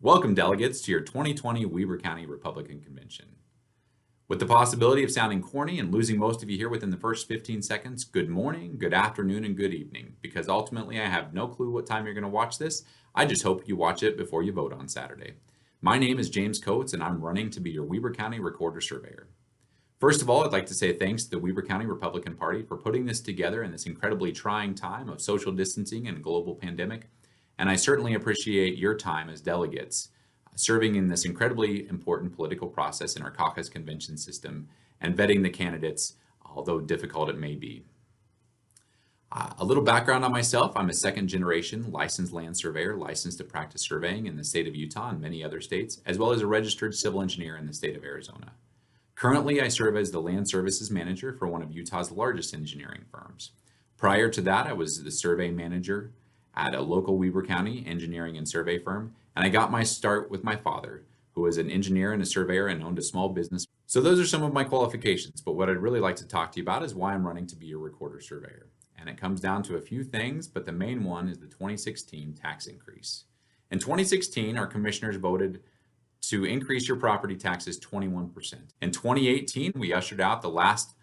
Welcome, delegates, to your 2020 Weber County Republican Convention. With the possibility of sounding corny and losing most of you here within the first 15 seconds, good morning, good afternoon, and good evening, because ultimately I have no clue what time you're going to watch this. I just hope you watch it before you vote on Saturday. My name is James Couts, and I'm running to be your Weber County Recorder Surveyor. First of all, I'd like to say thanks to the Weber County Republican Party for putting this together in this incredibly trying time of social distancing and global pandemic. And I certainly appreciate your time as delegates serving in this incredibly important political process in our caucus convention system and vetting the candidates, although difficult it may be. A little background on myself. I'm a second generation licensed land surveyor, licensed to practice surveying in the state of Utah and many other states, as well as a registered civil engineer in the state of Arizona. Currently, I serve as the land services manager for one of Utah's largest engineering firms. Prior to that, I was the survey manager at a local Weber County engineering and survey firm, and I got my start with my father, who was an engineer and a surveyor and owned a small business. So those are some of my qualifications, but what I'd really like to talk to you about is why I'm running to be your recorder surveyor. And it comes down to a few things, but the main one is the 2016 tax increase. In 2016, our commissioners voted to increase your property taxes 21%. In 2018, we ushered out the last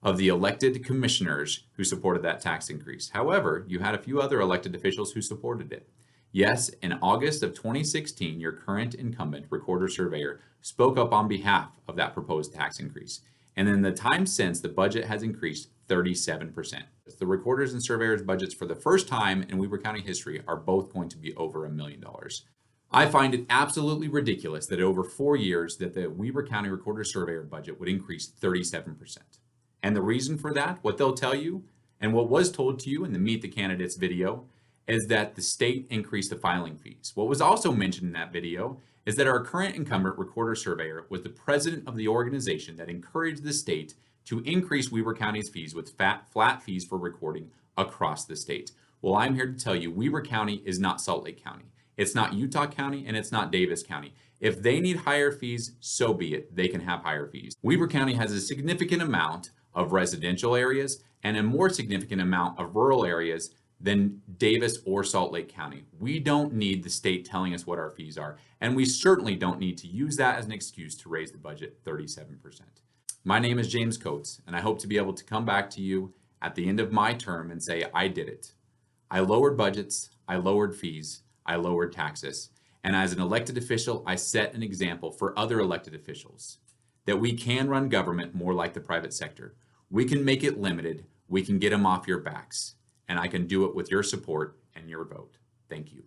of the elected commissioners who supported that tax increase. However, you had a few other elected officials who supported it. Yes, in August of 2016, your current incumbent recorder surveyor spoke up on behalf of that proposed tax increase. And in the time since, the budget has increased 37%. The recorders and surveyors budgets for the first time in Weber County history are both going to be over $1 million. I find it absolutely ridiculous that over 4 years that the Weber County recorder surveyor budget would increase 37%. And the reason for that, what they'll tell you, and what was told to you in the Meet the Candidates video, is that the state increased the filing fees. What was also mentioned in that video is that our current incumbent recorder surveyor was the president of the organization that encouraged the state to increase Weber County's fees with flat fees for recording across the state. Well, I'm here to tell you Weber County is not Salt Lake County. It's not Utah County, and it's not Davis County. If they need higher fees, so be it. They can have higher fees. Weber County has a significant amount of residential areas and a more significant amount of rural areas than Davis or Salt Lake County. We don't need the state telling us what our fees are, and we certainly don't need to use that as an excuse to raise the budget 37%. My name is James Couts, and I hope to be able to come back to you at the end of my term and say, I did it. I lowered budgets, I lowered fees, I lowered taxes, and as an elected official, I set an example for other elected officials that we can run government more like the private sector. We can make it limited, we can get them off your backs, and I can do it with your support and your vote. Thank you.